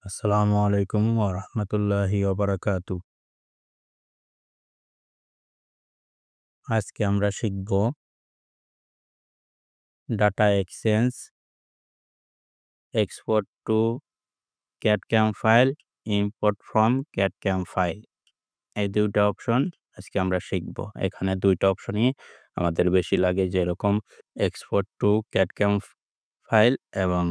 আসসালামু আলাইকুম ওয়া রাহমাতুল্লাহি ওয়া বারাকাতু। আজকে আমরা শিখব data exchange, export to CAD CAM file, import from CAD CAM file. এই ২ টা অপশন আজকে আমরা শিখব। এখানে ২ টা অপশনই আমাদের বেশি লাগে, যেরকম এক্সপোর্ট টু ক্যাড/ক্যাম ফাইল এবং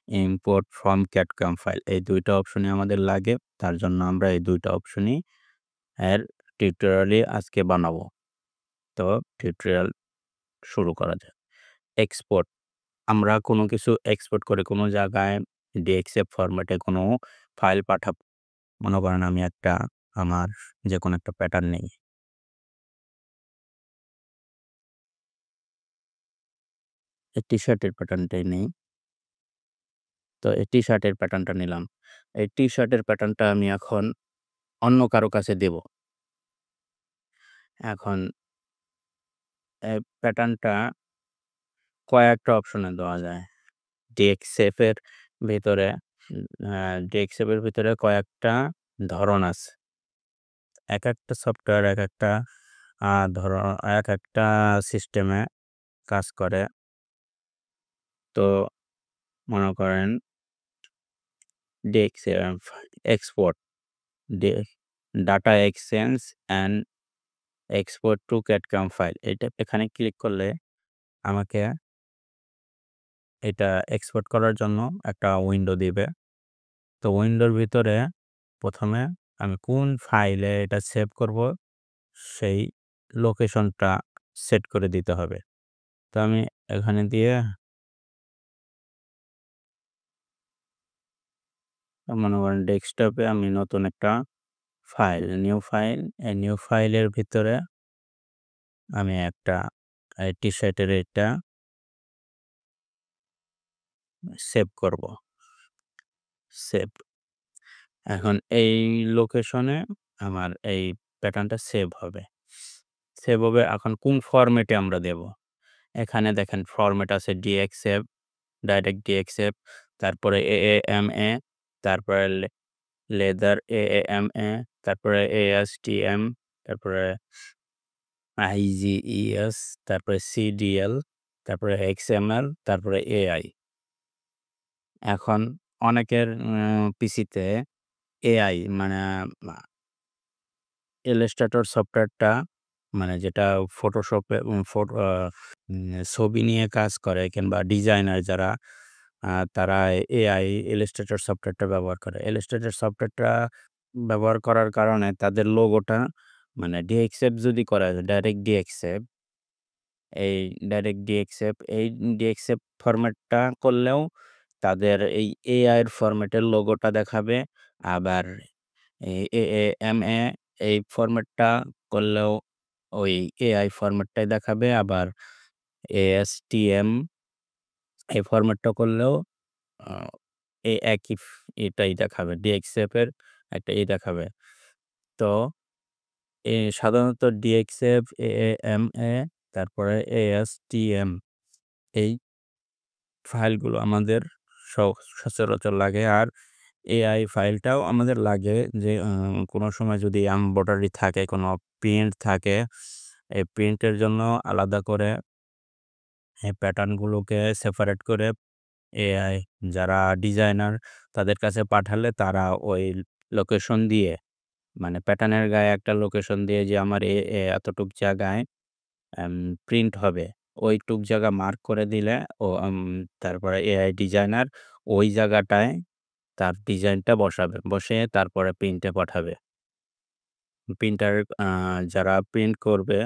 ইম্পোর্ট ফ্রম ক্যাড/ক্যাম ফাইল। এই ২ টা অপশনই আমাদের লাগে। তার জন্য আমরা এই ২ টা অপশনই এর টিউটোরিয়ালই আজকে বানাবো। তো টিউটোরিয়াল শুরু করা যাক। এক্সপোর্ট, আমরা কোনো কিছু এক্সপোর্ট করে কোনো জায়গায় DXF ফরম্যাটে কোনো ফাইল পাঠাবো। মনে করেন আমি আমার যেকোনো একটা প্যাটার্ন নেই। এই টি-শার্টের প্যাটার্নটাই নেই। তো এই টি-শার্টের প্যাটার্নটা নিলাম। এই টি-শার্টের প্যাটার্নটা আমি এখন অন্য কারো কাছে দেব। এখন এই প্যাটার্নটা কয়েকটা অপশনে দেওয়া যায়। DXF এর ভিতরে DXF এর ভিতরে কয়েকটা ধরন আছে। একেকটা সফটওয়্যার একেকটা ধর একেকটা সিস্টেমে কাজ করে। তো মনে করেন DXF export, the data exchange and export to CAD CAM file. এখানে ক্লিক করলে আমাকে এটা এক্সপোর্ট করার জন্য একটা উইন্ডো দিবে। তো উইন্ডোর ভিতরে ১ম এ আমি কোন ফাইলে এটা সেভ করব সেই লোকেশনটা সেট করে দিতে হবে। তো আমি এখানে দিয়ে মনে করেন ডেস্কটপে আমি নতুন একটা নিউ ফাইল, এই নিউ ফাইলের ভিতরে আমি একটা টি-শার্টের এটা সেভ করব। সেভ। এখন এই লোকেশনে আমার এই প্যাটার্নটা সেভ হবে। সেভ হবে, এখন কোন ফরম্যাটে আমরা দেব? এখানে দেখেন ফরম্যাট আছে DXF, ডাইরেক্ট DXF, তারপরে AAMA, তারপরে লেদার AAMA, তারপরে ASTM, তারপরে IGES, তারপরে CDL, তারপরে XML, তারপরে AI। এখন অনেকের পিসিতে AI মানে আ ইলাস্ট্রেটর সফটওয়্যারটা, মানে যেটা ফটোশপে ছবি নিয়ে কাজ করে কিংবা ডিজাইনার যারা, তারা AI ইলাস্ট্রেটর সফটওয়্যারটা ব্যবহার করে। ইলাস্ট্রেটর সফটওয়্যারটা ব্যবহার করার কারণে তাদের লোগোটা, মানে DXF যদি করা যায়, এই এই DXF ফরম্যাটটা করলেও তাদের এই AI এর ফরম্যাটের লোগোটা দেখাবে। আবার এই AAMA এই ফরম্যাটটা করলেও ওই AI ফরম্যাটটাই দেখাবে। আবার ASTM এই ফরম্যাটটা করলেও আ এই একই এটাই দেখাবে। DXF এর একটা দেখাবে। তো সাধারণত DXF, AAMA, তারপরে ASTM এই ফাইলগুলো আমাদের স সচরাচর লাগে। আর AI ফাইলটাও আমাদের লাগে, যে কোনো সময় যদি এমব্রয়ডারি থাকে, কোনো প্রিন্ট থাকে, এই প্রিন্টের জন্য আলাদা করে এই প্যাটার্নগুলোকে সেপারেট করে AI যারা ডিজাইনার তাদের কাছে পাঠালে তারা ওই লোকেশন দিয়ে, মানে প্যাটার্নের গায়ে একটা লোকেশন দিয়ে, যে আমার এতটুক জায়গায় এম প্রিন্ট হবে। ওইটুক জায়গা মার্ক করে দিলে ও তারপরে AI ডিজাইনার ওই জায়গাটায় তার ডিজাইনটা বসাবে। বসিয়ে তারপরে প্রিন্টে পাঠাবে। প্রিন্টার যারা প্রিন্ট করবে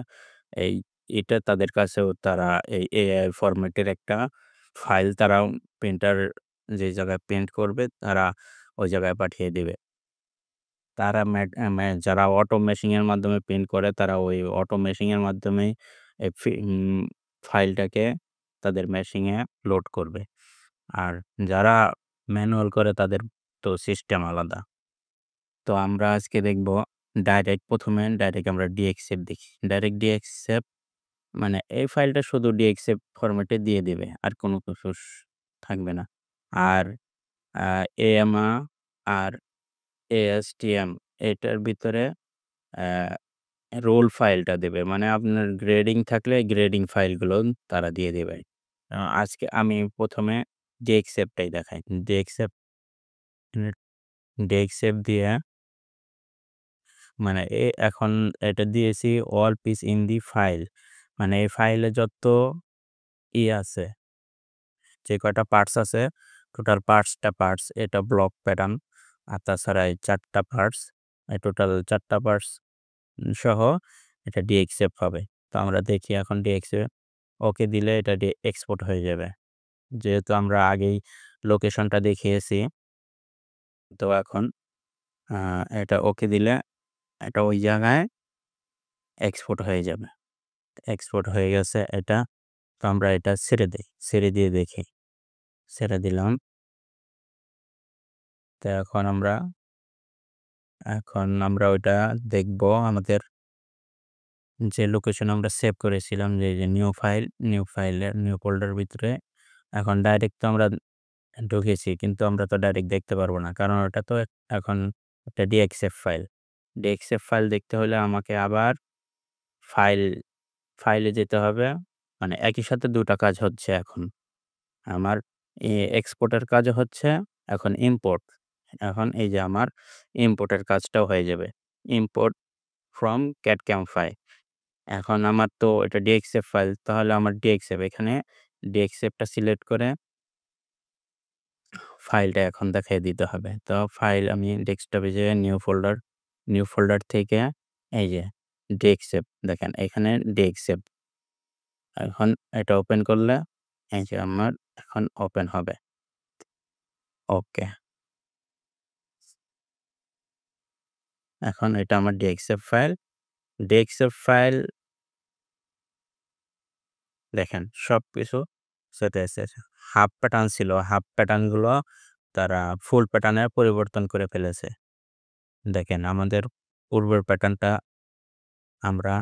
এই এটা তাদের কাছেও তারা এই AI ফরম্যাটের একটা ফাইল তারা প্রিন্টার যে জায়গায় প্রিন্ট করবে তারা ওই জায়গায় পাঠিয়ে দিবে। তারা ম্যাট অ্যা ম্যা যারা অটো মেশিং এর মাধ্যমে প্রিন্ট করে তারা ওই অটো মেশিং এর মাধ্যমেই এই ফাইলটাকে তাদের মেশিনে লোড করবে। আর যারা ম্যানুয়াল করে তাদের তো সিস্টেম আলাদা। তো আমরা আজকে দেখব ডাইরেক্ট, ১ম এ ডাইরেক্ট আমরা DXF দেখি। ডাইরেক্ট DXF মানে এই ফাইলটা শুধু DXF ফরম্যাটে দিয়ে দিবে। আর কোনো কিছু থাকবে না। আর আ AMA আর ASTM এটার ভিতরে অ্যা রোল ফাইলটা দেবে। মানে আপনার গ্রেডিং থাকলে গ্রেডিং ফাইলগুলো তারা দিয়ে দেবে। আজকে আমি ১ম এ DXF টাই দেখাই। DXF DXF দিয়ে মানে এখন এটা দিয়েছি all piece in the file মানে এই ফাইলে যত আছে, যে কয়টা পার্টস আছে, টোটাল পার্টস এটা ব্লক প্যাটার্ন। আর তাছাড়া এই ৪ টা পার্টস, এই টোটাল ৪ টা পার্টস সহ এটা DXF হবে। তো আমরা দেখি এখন DXF ওকে দিলে এটা এক্সপোর্ট হয়ে যাবে। যেহেতু আমরা আগেই লোকেশনটা দেখিয়েছি, তো এখন আ এটা ওকে দিলে এটা ওই জায়গায় এক্সপোর্ট হয়ে যাবে। এক্সপোর্ট হয়ে গেছে এটা। তো আমরা এটা ছেড়ে দেই। ছেড়ে দিয়ে দেখি। ছেড়ে দিলাম। তো এখন আমরা ওইটা দেখব আমাদের যে লোকেশন আমরা সেভ করেছিলাম যে নিউ ফাইলের নিউ ফোল্ডার ভিতরে এখন ডাইরেক্ট তো আমরা ঢুকেছি। কিন্তু আমরা তো ডাইরেক্ট দেখতে পারবো না। কারণ ওটা তো এখন একটা DXF ফাইল। DXF ফাইল দেখতে হলে আমাকে আবার ফাইল ফাইলে যেতে হবে। মানে একই সাথে ২ টা কাজ হচ্ছে এখন। আমার এক্সপোর্টের কাজও হচ্ছে, এখন ইম্পোর্ট। এখন এই যে আমার ইম্পোর্টের কাজটাও হয়ে যাবে। Import from CAD CAM file. এখন আমার তো এটা DXF ফাইল, তাহলে আমার DXF এখানে DXF টা সিলেক্ট করে ফাইলটা এখন দেখাই দিতে হবে। তো ফাইল আমি ডেস্কটপে যেয়ে নিউ ফোল্ডার থেকে এই যে DXF দেখেন এখানে DXF এখন এটা ওপেন করলে এই যে আমার এখন ওপেন হবে। ওকে। এখন এটা আমার DXF ফাইল। DXF ফাইল দেখেন সবকিছু সেট আছে। হাফ প্যাটার্ন ছিল। হাফ প্যাটার্ন গুলো তারা ফুল প্যাটার্নে পরিবর্তন করে ফেলেছে। দেখেন আমাদের পূর্বের প্যাটার্নটা আমরা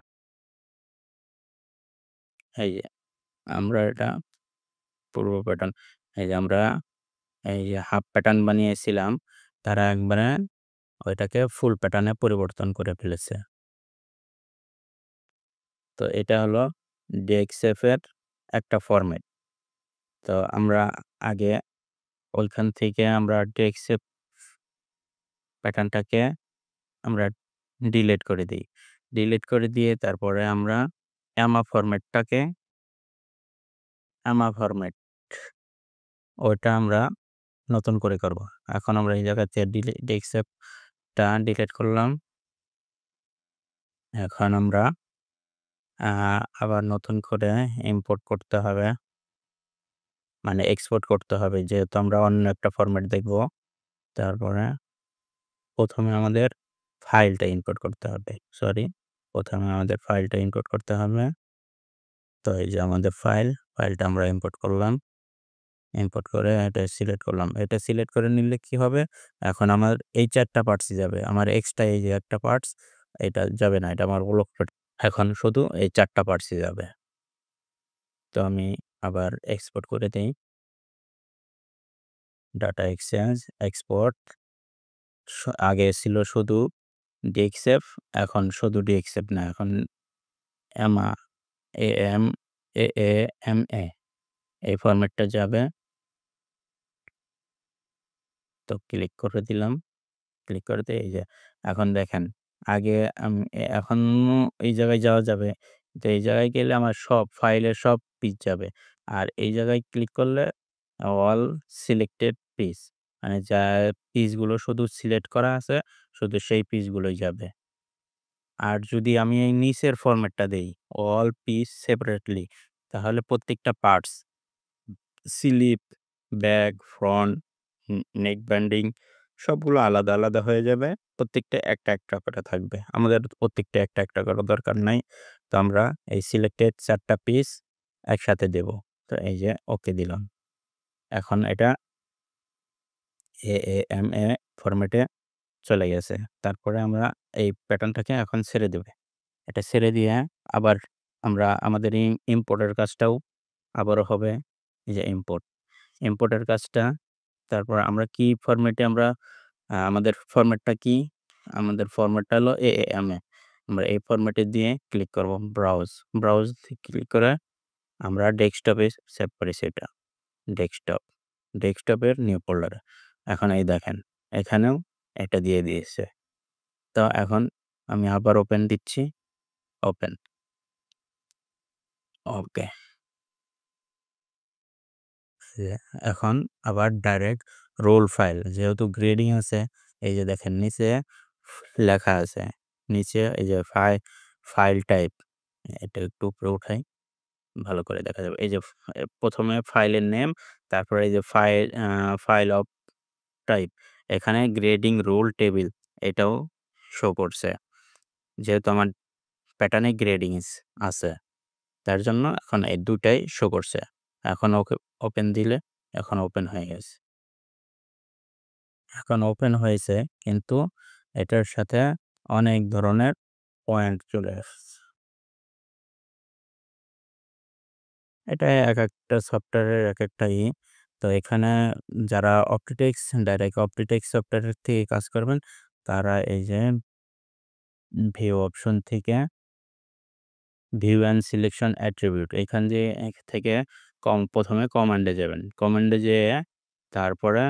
এই যে আমরা এটা পূর্ব প্যাটার্ন এই যে আমরা এই যে হাফ প্যাটার্ন বানিয়েছিলাম, তারা একবারে ওইটাকে ফুল প্যাটার্নে পরিবর্তন করে ফেলেছে। তো এটা হলো DXF এর একটা ফরম্যাট। তো আমরা আগে ওইখান থেকে আমরা DXF প্যাটার্নটাকে আমরা ডিলিট করে দেই। ডিলিট করে দিয়ে তারপরে আমরা AMA ফরম্যাটটাকে AMA ফরম্যাট ওইটা আমরা নতুন করে করব। এখন আমরা এই জায়গাতে DXF টা ডিলিট করলাম। এখন আমরা আ আবার নতুন করে ইম্পোর্ট করতে হবে। মানে এক্সপোর্ট করতে হবে। যেহেতু আমরা অন্য একটা ফরম্যাট দেখব। তারপরে ১ম এ আমাদের ফাইলটা ইম্পোর্ট করতে হবে। সরি, ১ম এ আমাদের ফাইলটা ইম্পোর্ট করতে হবে। তো এই যে আমাদের ফাইলটা আমরা ইম্পোর্ট করলাম। ইম্পোর্ট করে এটা সিলেক্ট করলাম। এটা সিলেক্ট করে নিলে কি হবে? এখন আমার এই ৪ টা পার্টসই যাবে। আমার এক্সট্রা এই যে একটা পার্টস এটা যাবে না। এটা আমার ব্লক এখন শুধু এই ৪ টা পার্টসই যাবে। তো আমি আবার এক্সপোর্ট করে দেই। ডাটা এক্সচেঞ্জ, এক্সপোর্ট আগে ছিল শুধু DXF, এখন শুধু DXF না, এখন AMA, AAMA এই ফরম্যাটটা যাবে। তো ক্লিক করে দিলাম। ক্লিক করে দিয়ে এই যে এখন দেখেন আগে এখনো এই জায়গায় যাওয়া যাবে। তো এই জায়গায় গেলে আমার সব ফাইলের সব পিস যাবে। আর এই জায়গায় ক্লিক করলে অল সিলেক্টেড পিস মানে যা পিসগুলো শুধু সিলেক্ট করা আছে, শুধু সেই পিসগুলোই যাবে। আর যদি আমি এই নিচের ফরম্যাটটা দেই, অল পিস সেপারেটলি তাহলে প্রত্যেকটা পার্টস স্লিপ, ব্যাক, ফ্রন্ট, নেক ব্যান্ডিং সবগুলো আলাদা, আলাদা হয়ে যাবে। প্রত্যেকটা একটা করে থাকবে। আমাদের প্রত্যেকটা একটা করার দরকার নাই। তো আমরা এই সিলেক্টেড ৪ টা পিস একসাথে দেব। তো এই যে ওকে দিলাম। এখন এটা AAMA ফরম্যাটে চলে গেছে। তারপরে আমরা এই প্যাটার্নটাকে এখন ছেড়ে দেব। এটা ছেড়ে দিয়ে আবার আমরা আমাদের ইম্পোর্টের কাজটাও আবারও হবে। এই যে ইম্পোর্টের কাজটা তারপর আমরা কি ফরম্যাটে আমরা আমাদের ফরম্যাটটা কি? আমাদের ফরম্যাটটা হলো AAMA। আমরা এই ফরম্যাটে দিয়ে ক্লিক করব ব্রাউজ। ব্রাউজ ক্লিক করে আমরা ডেস্কটপে সেভ করেছি এটা। ডেস্কটপ। ডেস্কটপের নিউ ফোল্ডারে। এখন এই দেখেন, এখানেও এটা দিয়ে দিয়েছে। তো এখন আমি আবার ওপেন দিচ্ছি। ওপেন। ওকে। যে এখন আবার ডাইরেক্ট রোল ফাইল যেহেতু গ্রেডিং আছে, এই যে দেখেন নিচে লেখা আছে। নিচে এই যে ফাইল টাইপ, এটা একটু উপরে উঠাই, ভালো করে দেখা যাবে। এই যে ১ম এ ফাইলের নেম, তারপরে এই যে ফাইল অফ টাইপ। এখানে গ্রেডিং রোল টেবিল এটাও শো করছে। যেহেতু আমার প্যাটার্নে গ্রেডিংস আছে, তার জন্য এখন এই ২ টাই শো করছে। এখন ওকে ওপেন দিলে এখন ওপেন হয়ে গেছে। এখন ওপেন হয়েছে, কিন্তু এটার সাথে অনেক ধরনের পয়েন্ট চলে আসছে। এটা একেকটা সফটওয়্যারের একেকটা তো এখানে যারা ডাইরেক্ট অপটিটেক্স সফটওয়্যারের থেকে কাজ করবেন, তারা এই যে ভিউ অপশন থেকে ভিউ অ্যান্ড সিলেকশন অ্যাট্রিবিউট এখান দিয়ে থেকে ১ম এ কমান্ডে যাবেন। কমান্ডে যেয়ে তারপরে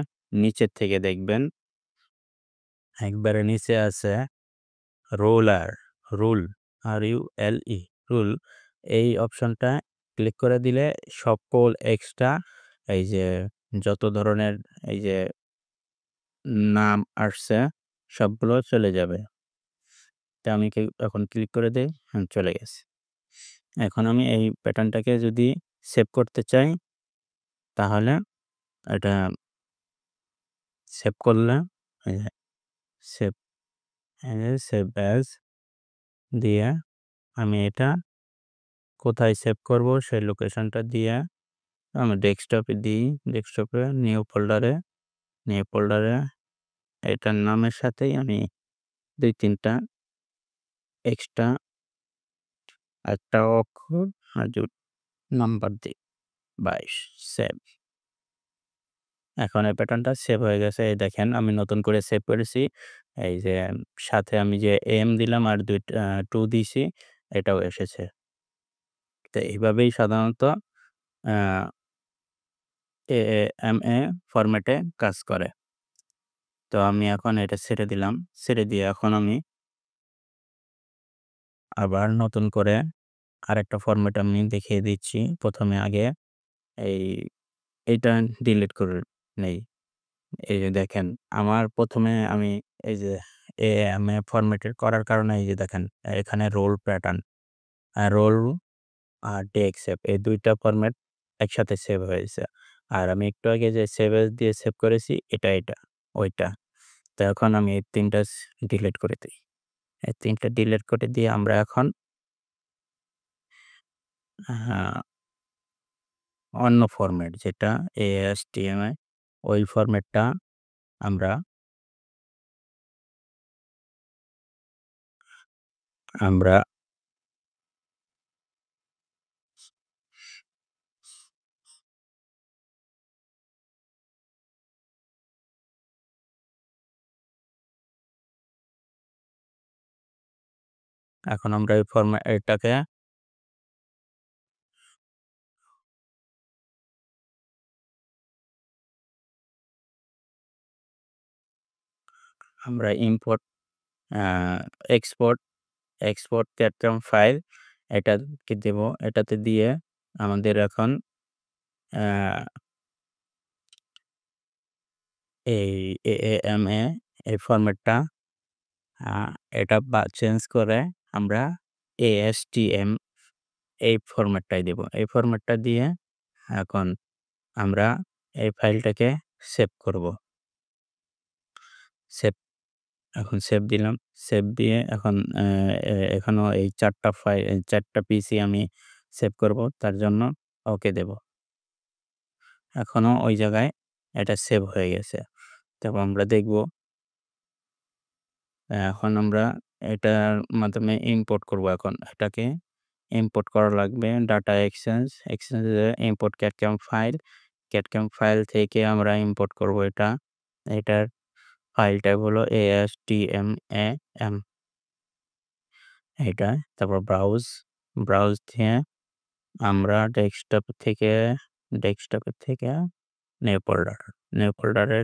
নিচের থেকে দেখবেন একবারে নিচে আছে রোলার, রুল, RULE, রুল। এই অপশনটা ক্লিক করে দিলে সকল এক্সট্রা এই যে যত ধরনের এই যে নাম আসছে সবগুলো চলে যাবে। তো আমি এখন ক্লিক করে দেই, চলে গেছে। এখন আমি এই প্যাটার্নটাকে যদি সেভ করতে চাই, তাহলে এটা সেভ করলে এই যে সেভ, এই যে সেভ অ্যাজ দিয়ে আমি এটা কোথায় সেভ করব সেই লোকেশনটা দিয়ে আমি ডেস্কটপে দিই। ডেস্কটপে নিউ ফোল্ডারে এটার নামের সাথেই আমি ২-৩ টা এক্সট্রা একটা অক্ষর আর নাম্বার দিই ২২ সেভ। এখন এই প্যাটার্নটা সেভ হয়ে গেছে। এই দেখেন আমি নতুন করে সেভ করেছি। এই যে সাথে আমি যে দিলাম আর 2 দিছি, এটাও এসেছে। তো এইভাবেই সাধারণত আ AAMA ফরম্যাটে কাজ করে। তো আমি এখন এটা ছেড়ে দিলাম। ছেড়ে দিয়ে এখন আমি আবার নতুন করে আরেকটা ফরম্যাট আমি দেখিয়ে দিচ্ছি। ১ম এ আগে এই এইটা ডিলিট করে নেই। এই যে দেখেন আমার ১ম এ আমি এই যে AMA ফরম্যাটের করার কারণে এই যে দেখেন এখানে রোল প্যাটার্ন, রোল আর DXF এই ২ টা ফরম্যাট একসাথে সেভ হয়েছে। আর আমি একটু আগে যে সেভ এজ দিয়ে সেভ করেছি এটা, ওইটা। তো এখন আমি এই ৩ টা ডিলিট করে দেই। এই ৩ টা ডিলিট করে দিয়ে আমরা এখন হ্যাঁ, অন্য ফরম্যাট যেটা ASTMI ওই ফরম্যাটটা আমরা আমরা এখন আমরা এই এটাকে আমরা ইম্পোর্ট আ এক্সপোর্ট, ক্যাটকম ফাইল এটাকে দেব। এটাতে দিয়ে আমাদের এখন আ এই AAMA এই ফরম্যাটটা আ এটা চেঞ্জ করে আমরা ASTM এই ফরম্যাটটাই দেব। এই ফরম্যাটটা দিয়ে এখন আমরা এই ফাইলটাকে সেভ করব। সেভ এখন সেভ দিলাম। সেভ দিয়ে এখন এখানেও এই ৪ টা ৪ টা পিসই আমি সেভ করব। তার জন্য ওকে দেব। এখনো ওই জায়গায় এটা সেভ হয়ে গেছে। তারপর আমরা দেখব এখন আমরা এটার মাধ্যমে ইম্পোর্ট করব এখন। এটাকে ইম্পোর্ট করা লাগবে ডাটা এক্সচেঞ্জ এ ইম্পোর্ট ক্যাটকম ফাইল। ক্যাটকম ফাইল থেকে আমরা ইম্পোর্ট করব এটা। এটার ফাইল টাইপ হলো ASTMAM এটা। তারপর ব্রাউজ দিয়ে আমরা ডেস্কটপের থেকে নিউ ফোল্ডারে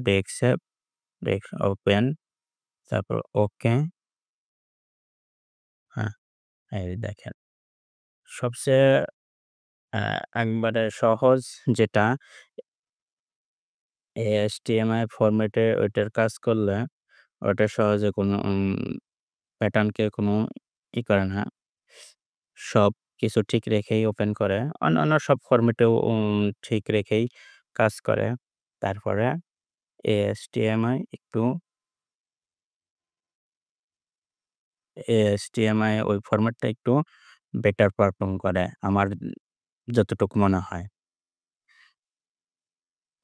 ওপেন, তারপর ওকে। হ্যাঁ, এই দেখেন। সবচেয়ে একবারে সহজ যেটা HTML ফরম্যাটে ওইটার কাজ করলে ওটা সহজে কোনো প্যাটার্নকে কোনো করে না। সবকিছু ঠিক রেখেই ওপেন করে। অন্যান্য সব ফরম্যাটেও ঠিক রেখেই কাজ করে। তারপরে ASTMI একটু ASTMI ওই ফরম্যাটটা একটু বেটার পারফর্ম করে আমার যতটুকু মনে হয়।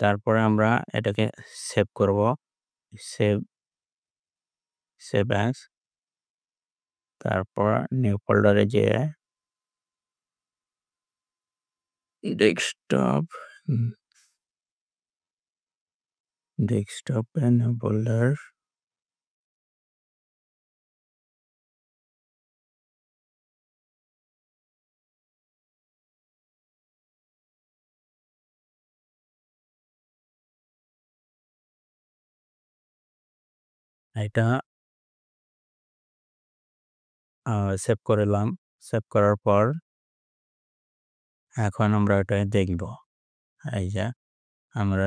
তারপরে আমরা এটাকে সেভ করব। সেভ সেভ অ্যাজ, তারপর নিউ ফোল্ডারে যেয়ে ডেস্কটপ হুম, ডেস্কটপে নিউ ফোল্ডার এটা সেভ করলাম। সেভ করার পর এখন আমরা এটা দেখব। এই যে আমরা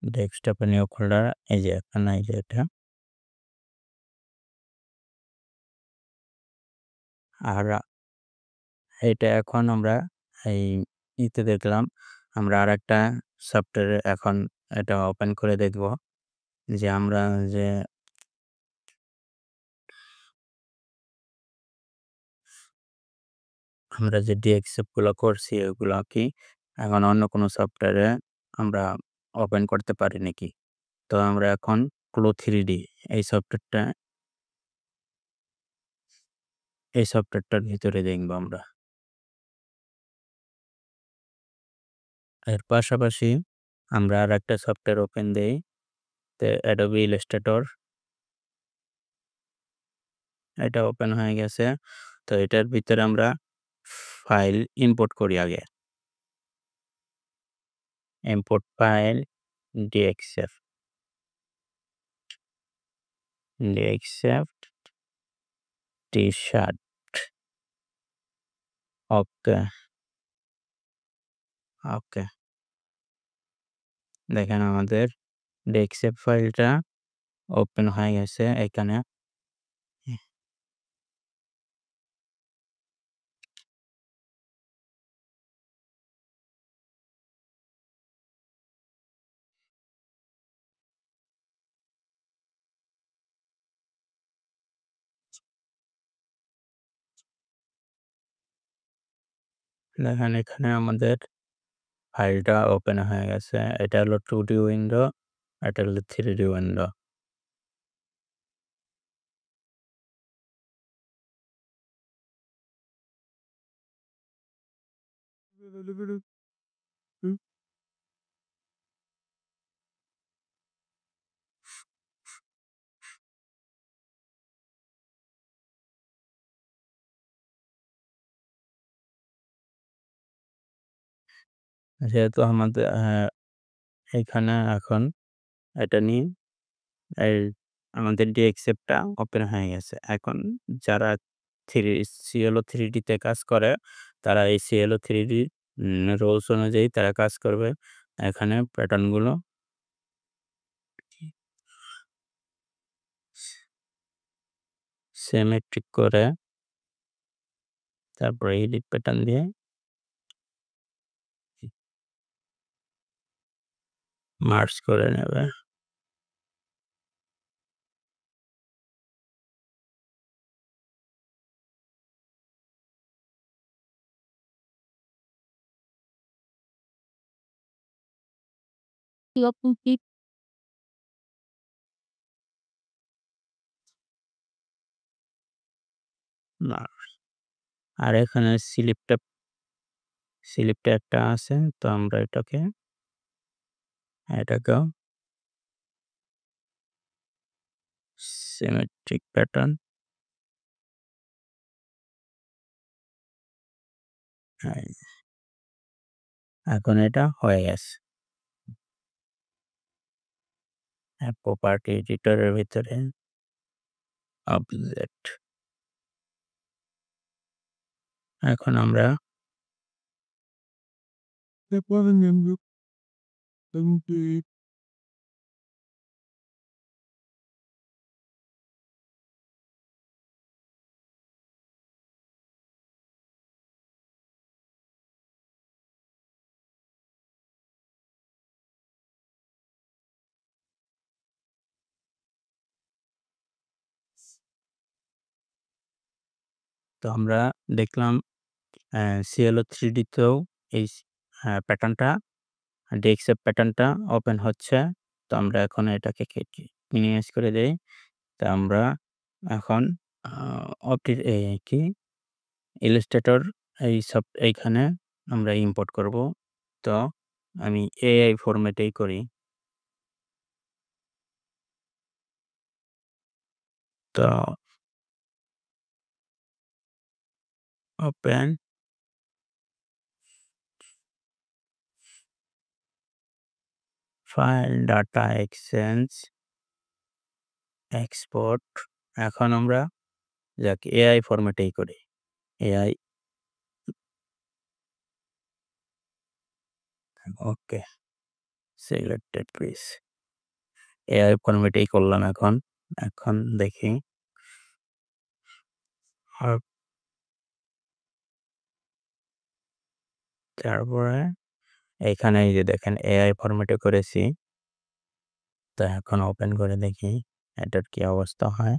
ডেস্কটপে নিউ ফোল্ডার, এই যে এখানে এই যে এটা। আর এটা এখন আমরা এই দেখলাম। আমরা আরেকটা সফটওয়্যারে এখন এটা ওপেন করে দেখব যে যে আমরা যে ডিএক্সএফ গুলো করছি ওগুলা কি এখন অন্য কোনো সফটওয়্যারে আমরা ওপেন করতে পারি নাকি? তো আমরা এখন ক্লো 3D এই সফটওয়্যারটার ভিতরে দেখব আমরা। এর পাশাপাশি আমরা আরেকটা সফটওয়্যার ওপেন দেই। Adobe Illustrator এটা ওপেন হয়ে গেছে। তো এটার ভিতরে আমরা ফাইল ইম্পোর্ট করি আগে। ইম্পোর্ট ফাইল ডিএক্সএফ, ডিএক্সএফ টি-শার্ট। Okay, okay. দেখেন আমাদের ডিএক্সএফ ফাইলটা ওপেন হয়ে গেছে এখানে। দেখেন এখানে আমাদের ফাইলটা ওপেন হয়ে গেছে। এটা হলো 2D উইন্ডো, এটা হলো 3D উইন্ডো। যেহেতু আমাদের এখানে এখন এটা নিয়ে এই আমাদের ডিএক্সএফটা ওপেন হয়ে গেছে। এখন যারা CLO 3D তে কাজ করে তারা এই CLO 3D রুলস অনুযায়ী তারা কাজ করবে। এখানে প্যাটার্ন গুলো সিমেট্রিক করে তারপরে এডিট প্যাটার্ন দিয়ে মার্জ করে নেবে। না, আর এখানে স্লিপটা একটা আছে। তো আমরা এটাকেও symmetric pattern. এই এখন এটা হয়ে গেছে। প্রপার্টি এডিটরের ভিতরে অবজেক্ট। এখন আমরা তো আমরা দেখলাম CLO3D তেও এই প্যাটার্নটা DXF প্যাটার্নটা ওপেন হচ্ছে। তো আমরা এখন এটাকে মিনিমাইজ করে দেই। তো আমরা এখন আ কি ইলাস্ট্রেটর এইখানে আমরা ইম্পোর্ট করব। তো আমি AI ফরম্যাটেই করি। তো open file data exchange export. এখন আমরা AI ফরম্যাটেই করি। AI ওকে সিলেক্টেড পিস। AI ফরম্যাটেই করলাম এখন। এখন দেখি আর তারপরে এইখানে এই যে দেখেন AI ফরম্যাটে করেছি। তো এখন ওপেন করে দেখি এটার কি অবস্থা হয়।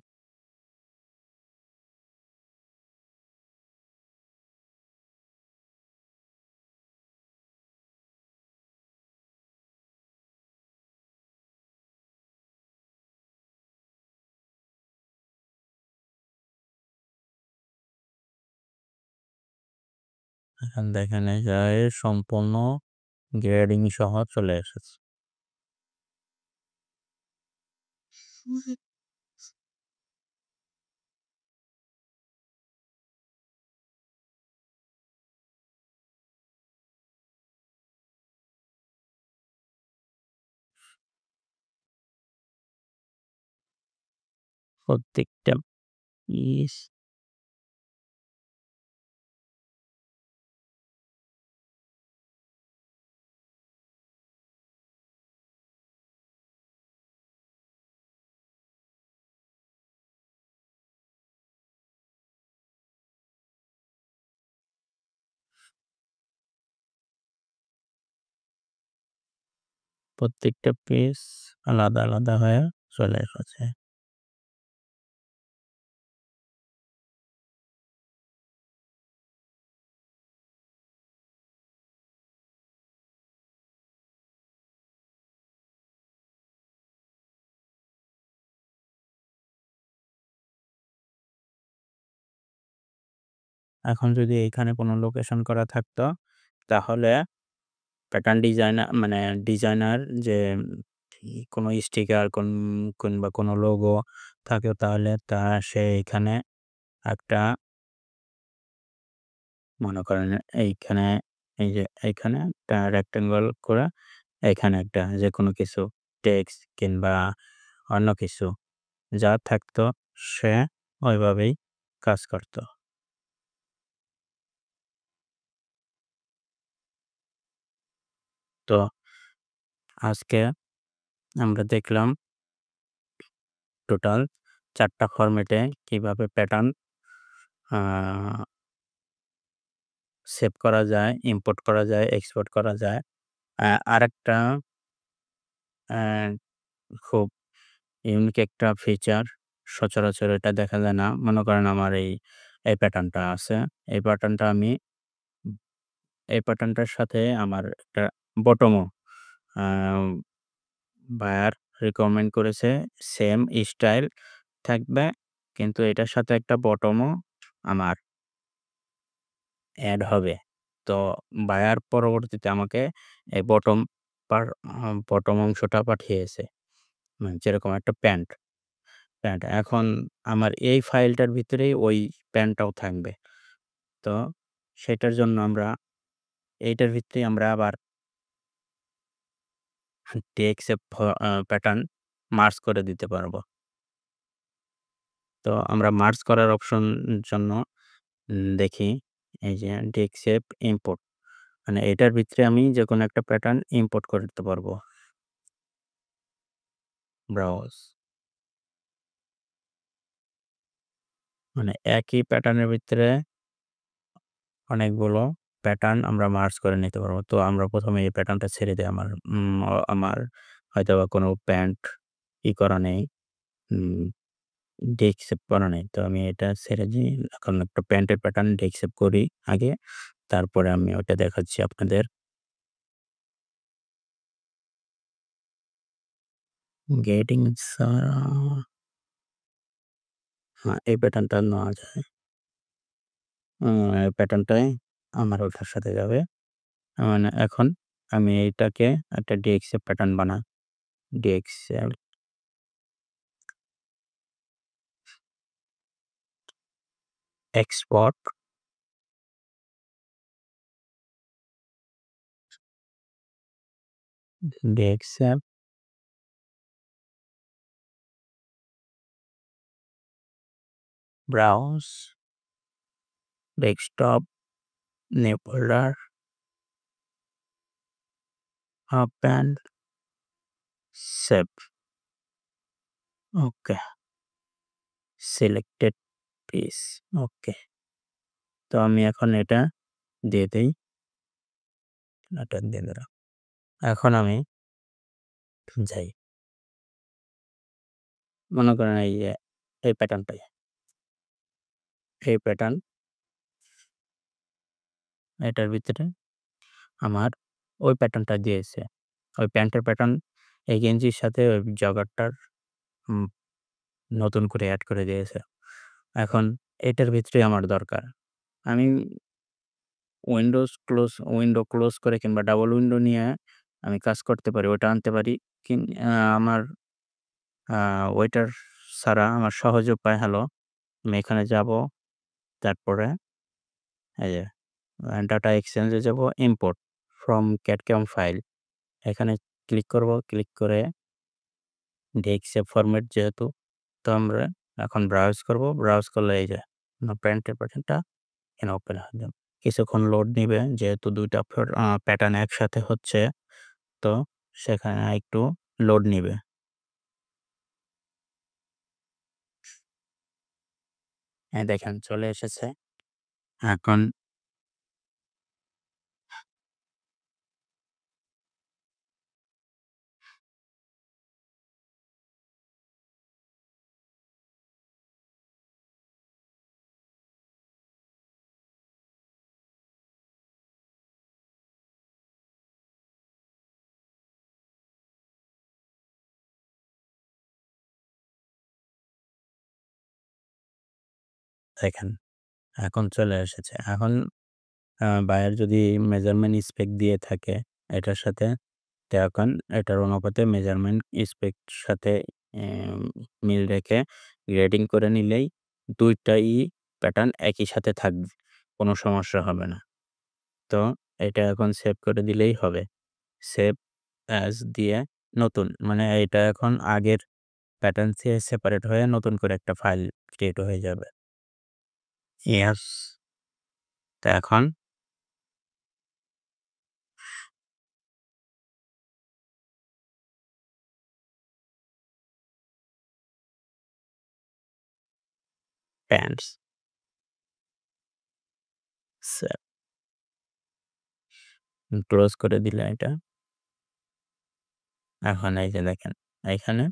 এখন দেখেন এই যে সম্পূর্ণ গ্রেডিং সহ চলে এসেছে। প্রত্যেকটা পিস প্রত্যেকটা পিস আলাদা, আলাদা হয়ে চলে এসেছে। এখন যদি এইখানে কোনো লোকেশন করা থাকতো তাহলে প্যাটার্ন ডিজাইনার যে কোনো স্টিকার কিংবা কোনো লোগো থাকে তাহলে সে এখানে একটা মনে করেন এইখানে এই যে এইখানে একটা রেক্টেঙ্গল করে এখানে একটা যেকোনো কিছু টেক্সট কিংবা অন্য কিছু যা থাকতো সে ওইভাবেই কাজ করত। তো আজকে আমরা দেখলাম টোটাল ৪ টা ফরম্যাটে কিভাবে প্যাটার্ন আ সেভ করা যায়, ইম্পোর্ট করা যায়, এক্সপোর্ট করা যায়। আরেকটা অ্যা খুব ইউনিক একটা ফিচার সচরাচর এটা দেখা যায় না। মনে করেন আমার এই প্যাটার্নটা আছে। এই প্যাটার্নটা আমি এই প্যাটার্নটার সাথে আমার একটা বটমও আ বায়ার রিকমেন্ড করেছে সেম স্টাইল থাকবে। কিন্তু এটার সাথে একটা বটমও আমার এড হবে। তো বায়ার পরবর্তীতে আমাকে এই পার বটম অংশটা পাঠিয়েছে। যেরকম একটা প্যান্ট। প্যান্ট। এখন আমার এই ফাইলটার ভিতরেই ওই প্যান্টটাও থাকবে। তো সেটার জন্য আমরা এইটার ভিতরেই আমরা আবার DXF প্যাটার্ন মার্জ করে দিতে পারবো। তো আমরা মার্জ করার অপশন জন্য দেখি এই যে DXF ইম্পোর্ট মানে এটার ভিতরে আমি যেকোনো একটা প্যাটার্ন ইম্পোর্ট করতে পারবো। ব্রাউজ মানে একই প্যাটার্নের ভিতরে অনেকগুলো প্যাটার্ন আমরা মার্জ করে নিতে পারবো। তো আমরা ১ম এ এই প্যাটার্নটা ছেড়ে দেই। আমার হয়তোবা কোনো প্যান্ট করা নেই। উম ডেস্ক করা নেই। তো আমি এটা ছেড়ে দিই। এখন একটা প্যান্টের প্যাটার্ন ডেস্ক করি আগে। তারপরে আমি ওটা দেখাচ্ছি আপনাদের। গেটিং ছাড়া হ্যাঁ, এই প্যাটার্নটা নেওয়া যায়। এই প্যাটার্নটাই আমার ওটার সাথে যাবে। মানে এখন আমি এইটাকে একটা DXF pattern DXL export DXF browse desktop new folder open save ওকে সিলেক্টেড পিস ওকে। তো আমি এখন এটা দিয়ে দেই। এটা দিয়ে দিলাম। এখন আমি যাই। মনে করেন এই যে এই প্যাটার্নটাই। এই প্যাটার্ন এটার ভিতরে আমার ওই প্যাটার্নটা দিয়েছে। ওই প্যান্টের প্যাটার্ন এই গেঞ্জির সাথে ওই জগারটার উম নতুন করে এড করে দিয়েছে। এখন এটার ভিতরেই আমার দরকার। আমি উইন্ডো ক্লোজ করে কিংবা ডাবল উইন্ডো নিয়ে আমি কাজ করতে পারি। ওটা আনতে পারি। কিন আ আমার আ ওইটার ছাড়া আমার সহজ উপায় হলো আমি এখানে যাবো। তারপরে এই যে ডাটা এক্সচেঞ্জ এ যাবো ইম্পোর্ট ফ্রম ক্যাডক্যাম ফাইল। এখানে ক্লিক করব। ক্লিক করে DXF ফরম্যাট যেহেতু তো আমরা এখন ব্রাউজ করব। ব্রাউজ করলে এই যে প্যান্টের প্যাটার্নটা এখানে ওপেন হয়ে যাবে। কিছুক্ষণ লোড নিবে যেহেতু ২ টা প্যাটার্ন একসাথে হচ্ছে তো সেখানে একটু লোড নিবে। হ্যাঁ, দেখেন চলে এসেছে। এখন দেখেন এখন চলে এসেছে। এখন বায়ার যদি মেজারমেন্ট স্পেক দিয়ে থাকে এটার সাথে তো এখন এটার অনুপাতে মেজারমেন্ট স্পেক সাথে এম মিল রেখে গ্রেডিং করে নিলেই ২ টাই প্যাটার্ন একই সাথে থাকবে। কোনো সমস্যা হবে না। তো এটা এখন সেভ করে দিলেই হবে। সেভ অ্যাজ দিয়ে নতুন মানে এটা এখন আগের প্যাটার্ন থেকে সেপারেট হয়ে নতুন করে একটা ফাইল ক্রিয়েট হয়ে যাবে। ইয়েস। তো এখন প্যান্টস সেভ ক্লোজ করে দিলে এটা। এখন এই যে দেখেন এইখানে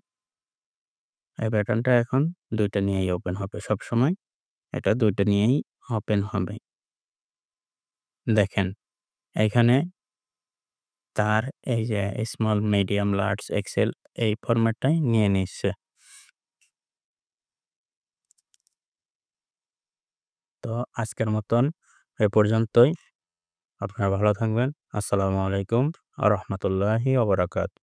এই প্যাটার্নটা এখন ২ টা নিয়েই ওপেন হবে সবসময়। এটা ২ টা নিয়েই ওপেন হবে। দেখেন এইখানে তার এই যে স্মল, মিডিয়াম, লার্জ, এক্সেল এই ফরম্যাটটাই নিয়ে নিচ্ছে। তো আজকের মতন এ পর্যন্তই। আপনারা ভালো থাকবেন। আসসালামু আলাইকুম ওয়া রাহমাতুল্লাহি ওয়া বারাকাতুহু।